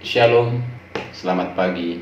Shalom, selamat pagi.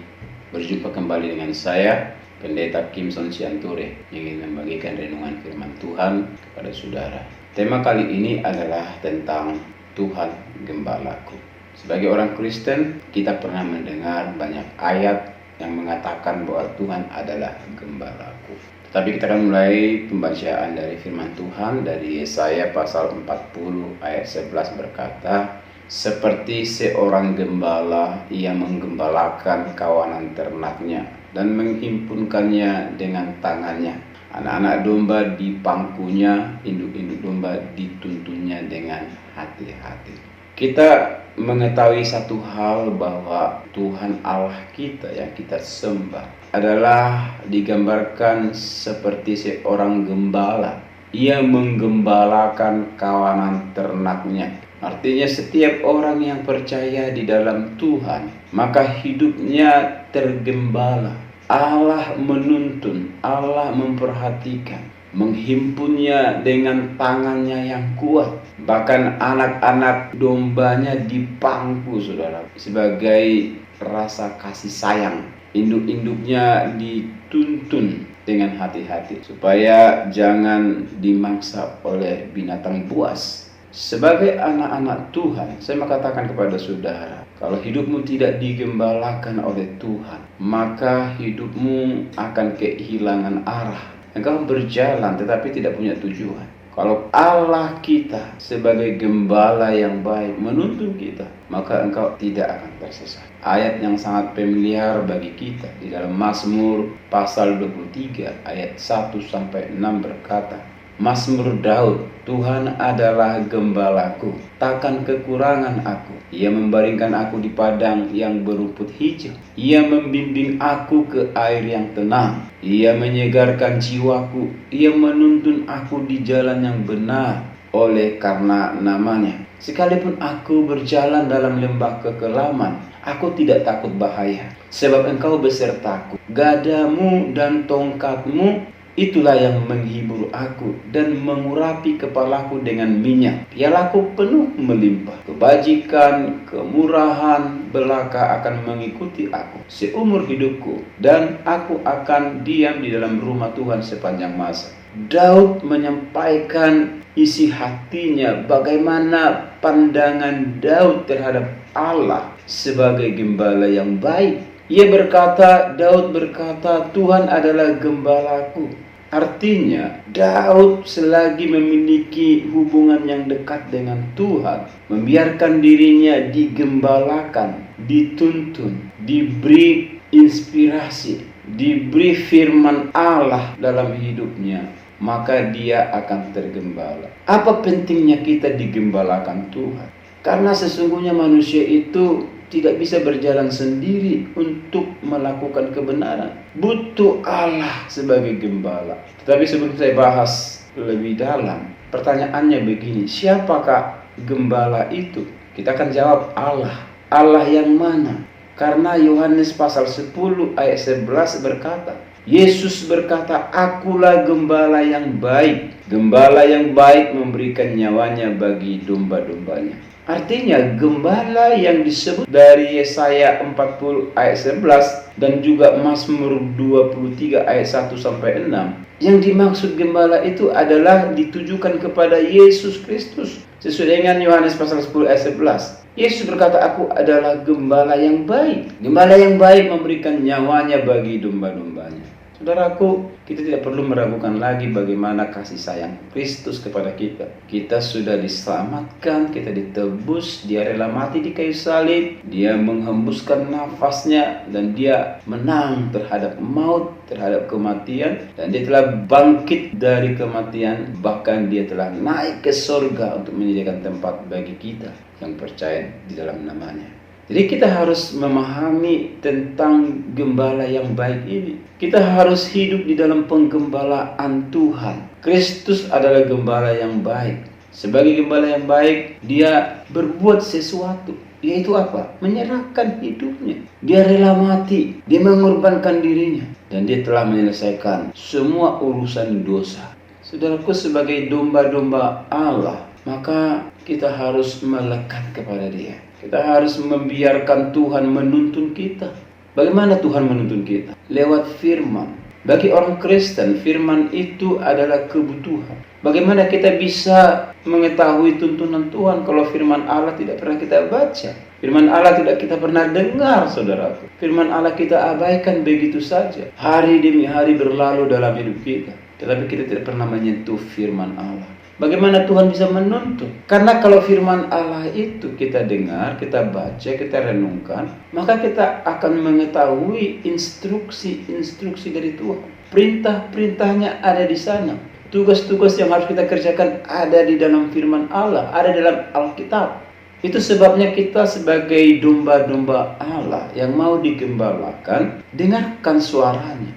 Berjumpa kembali dengan saya, Pendeta Kimson Sianture, yang ingin membagikan renungan firman Tuhan kepada saudara. Tema kali ini adalah tentang Tuhan Gembalaku. Sebagai orang Kristen, kita pernah mendengar banyak ayat yang mengatakan bahwa Tuhan adalah Gembalaku. Tetapi kita akan mulai pembacaan dari firman Tuhan dari Yesaya pasal 40 ayat 11 berkata, "Seperti seorang gembala, ia menggembalakan kawanan ternaknya dan menghimpunkannya dengan tangannya. Anak-anak domba di pangkunya, induk-induk domba dituntunnya dengan hati-hati." Kita mengetahui satu hal bahwa Tuhan Allah kita yang kita sembah adalah digambarkan seperti seorang gembala. Ia menggembalakan kawanan ternaknya. Artinya setiap orang yang percaya di dalam Tuhan, maka hidupnya tergembala. Allah menuntun, Allah memperhatikan, menghimpunnya dengan tangannya yang kuat. Bahkan anak-anak dombanya dipangku, saudara, sebagai rasa kasih sayang. Induk-induknya dituntun dengan hati-hati supaya jangan dimangsa oleh binatang buas. Sebagai anak-anak Tuhan, saya mengatakan kepada saudara, kalau hidupmu tidak digembalakan oleh Tuhan, maka hidupmu akan kehilangan arah. Engkau berjalan tetapi tidak punya tujuan. Kalau Allah kita sebagai gembala yang baik menuntun kita, maka engkau tidak akan tersesat. Ayat yang sangat familiar bagi kita di dalam Mazmur pasal 23 ayat 1-6 berkata, Mazmur Daud, "Tuhan adalah gembalaku, takkan kekurangan aku. Ia membaringkan aku di padang yang berumput hijau. Ia membimbing aku ke air yang tenang. Ia menyegarkan jiwaku. Ia menuntun aku di jalan yang benar oleh karena namanya. Sekalipun aku berjalan dalam lembah kekelaman, aku tidak takut bahaya, sebab engkau besertaku. Gadamu dan tongkatmu, itulah yang menghibur aku dan mengurapi kepalaku dengan minyak. Pialaku penuh melimpah. Kebajikan, kemurahan belaka akan mengikuti aku seumur hidupku, dan aku akan diam di dalam rumah Tuhan sepanjang masa." Daud menyampaikan isi hatinya, bagaimana pandangan Daud terhadap Allah sebagai gembala yang baik. Daud berkata, "Tuhan adalah gembalaku." Artinya, Daud selagi memiliki hubungan yang dekat dengan Tuhan, membiarkan dirinya digembalakan, dituntun, diberi inspirasi, diberi firman Allah dalam hidupnya, maka dia akan tergembala. Apa pentingnya kita digembalakan Tuhan? Karena sesungguhnya manusia itu tidak bisa berjalan sendiri untuk melakukan kebenaran. Butuh Allah sebagai gembala. Tetapi sebelum saya bahas lebih dalam, pertanyaannya begini, siapakah gembala itu? Kita akan jawab Allah. Allah yang mana? Karena Yohanes pasal 10 ayat 11 berkata, Yesus berkata, "Akulah gembala yang baik. Gembala yang baik memberikan nyawanya bagi domba-dombanya." Artinya gembala yang disebut dari Yesaya 40 ayat 11 dan juga Mazmur 23 ayat 1-6. Yang dimaksud gembala itu adalah ditujukan kepada Yesus Kristus. Sesuai dengan Yohanes pasal 10 ayat 11. Yesus berkata, "Aku adalah gembala yang baik." Gembala yang baik memberikan nyawanya bagi domba-dombanya. Saudaraku, kita tidak perlu meragukan lagi bagaimana kasih sayang Kristus kepada kita. Kita sudah diselamatkan, kita ditebus, dia rela mati di kayu salib, dia menghembuskan nafasnya, dan dia menang terhadap maut, terhadap kematian, dan dia telah bangkit dari kematian, bahkan dia telah naik ke surga untuk menyediakan tempat bagi kita yang percaya di dalam namanya. Jadi kita harus memahami tentang gembala yang baik ini. Kita harus hidup di dalam penggembalaan Tuhan. Kristus adalah gembala yang baik. Sebagai gembala yang baik, dia berbuat sesuatu. Yaitu apa? Menyerahkan hidupnya. Dia rela mati. Dia mengorbankan dirinya. Dan dia telah menyelesaikan semua urusan dosa. Saudaraku, sebagai domba-domba Allah, maka kita harus melekat kepada dia. Kita harus membiarkan Tuhan menuntun kita. Bagaimana Tuhan menuntun kita? Lewat firman. Bagi orang Kristen, firman itu adalah kebutuhan. Bagaimana kita bisa mengetahui tuntunan Tuhan kalau firman Allah tidak pernah kita baca? Firman Allah tidak kita pernah dengar, saudaraku. Firman Allah kita abaikan begitu saja. Hari demi hari berlalu dalam hidup kita, tetapi kita tidak pernah menyentuh firman Allah. Bagaimana Tuhan bisa menuntun? Karena kalau firman Allah itu kita dengar, kita baca, kita renungkan, maka kita akan mengetahui instruksi-instruksi dari Tuhan. Perintah-perintahnya ada di sana. Tugas-tugas yang harus kita kerjakan ada di dalam firman Allah, ada dalam Alkitab. Itu sebabnya kita sebagai domba-domba Allah yang mau digembalakan, dengarkan suaranya,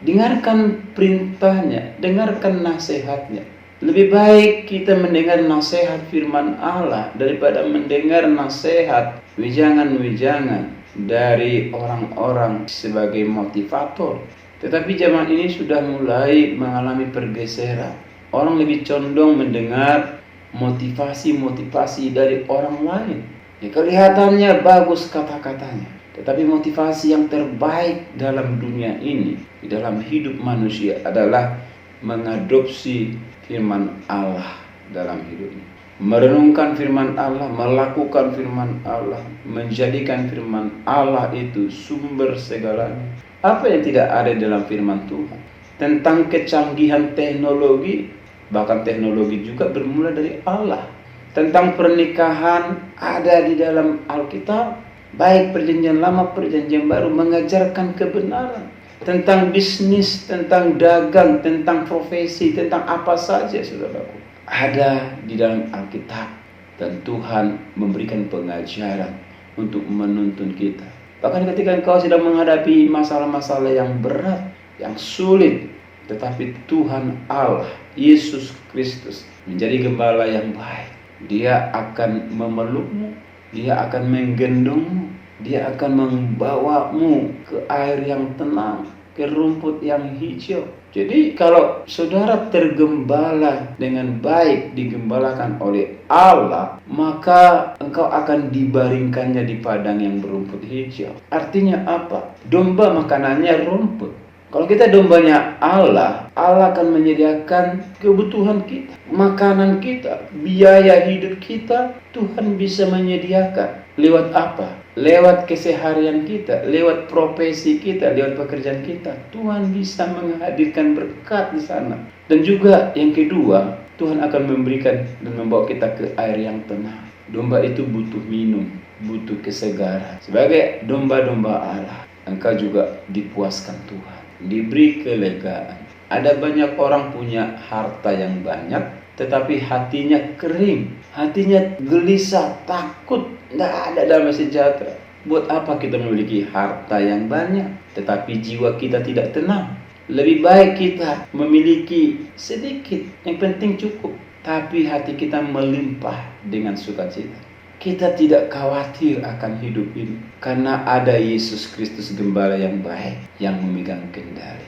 dengarkan perintahnya, dengarkan nasihatnya. Lebih baik kita mendengar nasihat firman Allah daripada mendengar nasihat wijangan-wijangan dari orang-orang sebagai motivator. Tetapi zaman ini sudah mulai mengalami pergeseran. Orang lebih condong mendengar motivasi-motivasi dari orang lain. Ya, kelihatannya bagus kata-katanya, tetapi motivasi yang terbaik dalam dunia ini, di dalam hidup manusia adalah mengadopsi firman Allah dalam hidupnya. Merenungkan firman Allah, melakukan firman Allah, menjadikan firman Allah itu sumber segalanya. Apa yang tidak ada dalam firman Tuhan? Tentang kecanggihan teknologi, bahkan teknologi juga bermula dari Allah. Tentang pernikahan ada di dalam Alkitab, baik perjanjian lama, perjanjian baru, mengajarkan kebenaran. Tentang bisnis, tentang dagang, tentang profesi, tentang apa saja, saudaraku, ada di dalam Alkitab. Dan Tuhan memberikan pengajaran untuk menuntun kita. Bahkan ketika engkau sedang menghadapi masalah-masalah yang berat, yang sulit, tetapi Tuhan Allah, Yesus Kristus, menjadi gembala yang baik. Dia akan memelukmu, Dia akan menggendongmu, Dia akan membawamu ke air yang tenang, ke rumput yang hijau. Jadi kalau saudara tergembala dengan baik, digembalakan oleh Allah, maka engkau akan dibaringkannya di padang yang berumput hijau. Artinya apa? Domba makanannya rumput. Kalau kita dombanya Allah, Allah akan menyediakan kebutuhan kita, makanan kita, biaya hidup kita, Tuhan bisa menyediakan. Lewat apa? Lewat keseharian kita, lewat profesi kita, lewat pekerjaan kita. Tuhan bisa menghadirkan berkat di sana. Dan juga yang kedua, Tuhan akan memberikan dan membawa kita ke air yang tenang. Domba itu butuh minum, butuh kesegaran. Sebagai domba-domba Allah, engkau juga dipuaskan Tuhan, diberi kelegaan. Ada banyak orang punya harta yang banyak, tetapi hatinya kering, hatinya gelisah, takut, tidak ada damai sejahtera. Buat apa kita memiliki harta yang banyak, tetapi jiwa kita tidak tenang? Lebih baik kita memiliki sedikit, yang penting cukup, tapi hati kita melimpah dengan sukacita. Kita tidak khawatir akan hidup ini, karena ada Yesus Kristus gembala yang baik, yang memegang kendali.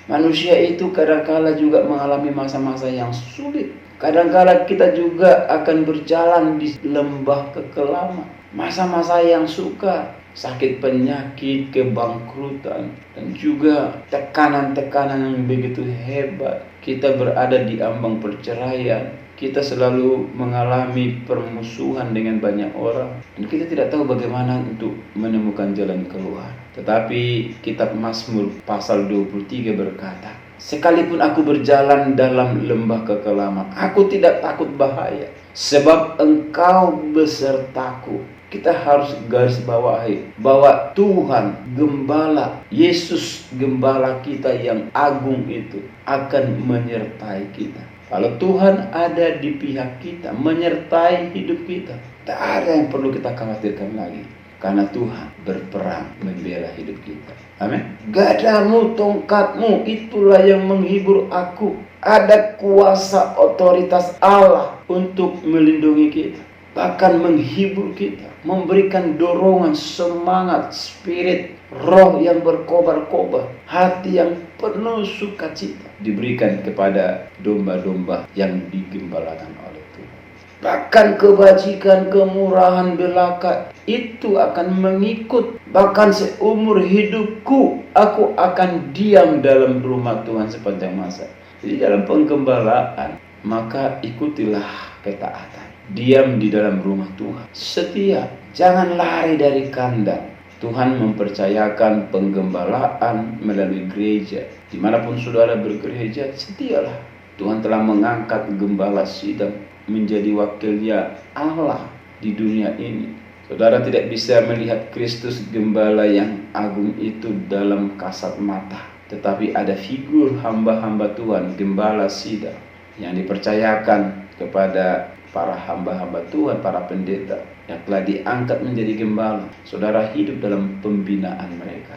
Manusia itu kadangkala juga mengalami masa-masa yang sulit. Kadangkala kita juga akan berjalan di lembah kekelaman. Masa-masa yang sukar, sakit penyakit, kebangkrutan, dan juga tekanan-tekanan yang begitu hebat. Kita berada di ambang perceraian. Kita selalu mengalami permusuhan dengan banyak orang. Dan kita tidak tahu bagaimana untuk menemukan jalan keluar. Tetapi kitab Mazmur pasal 23 berkata, sekalipun aku berjalan dalam lembah kekelaman, aku tidak takut bahaya, sebab Engkau besertaku. Kita harus garis bawahi bahwa Tuhan Gembala, Yesus Gembala kita yang agung itu akan menyertai kita. Kalau Tuhan ada di pihak kita, menyertai hidup kita, tak ada yang perlu kita khawatirkan lagi. Karena Tuhan berperang membela hidup kita. Amin. Gadamu, tongkatmu, itulah yang menghibur aku. Ada kuasa otoritas Allah untuk melindungi kita, bahkan menghibur kita, memberikan dorongan, semangat, spirit, roh yang berkobar-kobar, hati yang penuh sukacita diberikan kepada domba-domba yang digembalakan oleh Tuhan. Bahkan kebajikan, kemurahan belaka itu akan mengikut. Bahkan seumur hidupku, aku akan diam dalam rumah Tuhan sepanjang masa. Jadi dalam penggembalaan, maka ikutilah ketaatan. Diam di dalam rumah Tuhan. Setia, jangan lari dari kandang. Tuhan mempercayakan penggembalaan melalui gereja. Dimanapun saudara bergereja, setialah. Tuhan telah mengangkat gembala sidang menjadi wakilnya Allah di dunia ini. Saudara tidak bisa melihat Kristus gembala yang agung itu dalam kasat mata. Tetapi ada figur hamba-hamba Tuhan, gembala sidang, yang dipercayakan kepada para hamba-hamba Tuhan, para pendeta yang telah diangkat menjadi gembala. Saudara hidup dalam pembinaan mereka.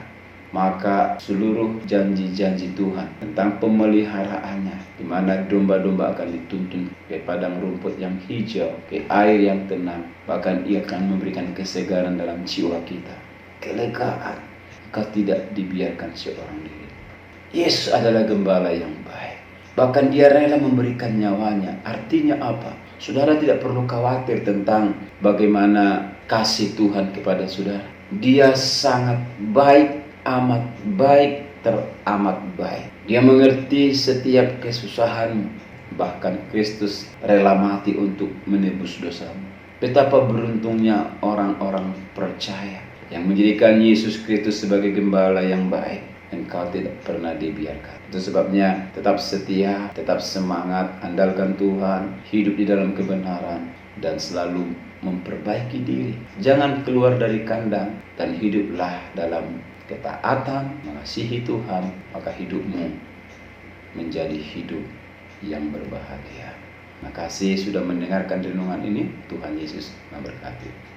Maka seluruh janji-janji Tuhan tentang pemeliharaannya, di mana domba-domba akan dituntun ke padang rumput yang hijau, ke air yang tenang, bahkan ia akan memberikan kesegaran dalam jiwa kita, kelegaan. Kau tidak dibiarkan seorang diri. Yesus adalah gembala yang baik, bahkan dia rela memberikan nyawanya. Artinya apa? Saudara tidak perlu khawatir tentang bagaimana kasih Tuhan kepada saudara. Dia sangat baik, amat baik, teramat baik. Dia mengerti setiap kesusahanmu. Bahkan Kristus rela mati untuk menebus dosamu. Betapa beruntungnya orang-orang percaya yang menjadikan Yesus Kristus sebagai gembala yang baik. Engkau tidak pernah dibiarkan. Itu sebabnya tetap setia, tetap semangat, andalkan Tuhan, hidup di dalam kebenaran, dan selalu memperbaiki diri. Jangan keluar dari kandang, dan hiduplah dalam ketaatan, mengasihi Tuhan, maka hidupmu menjadi hidup yang berbahagia. Terima kasih sudah mendengarkan renungan ini. Tuhan Yesus memberkati.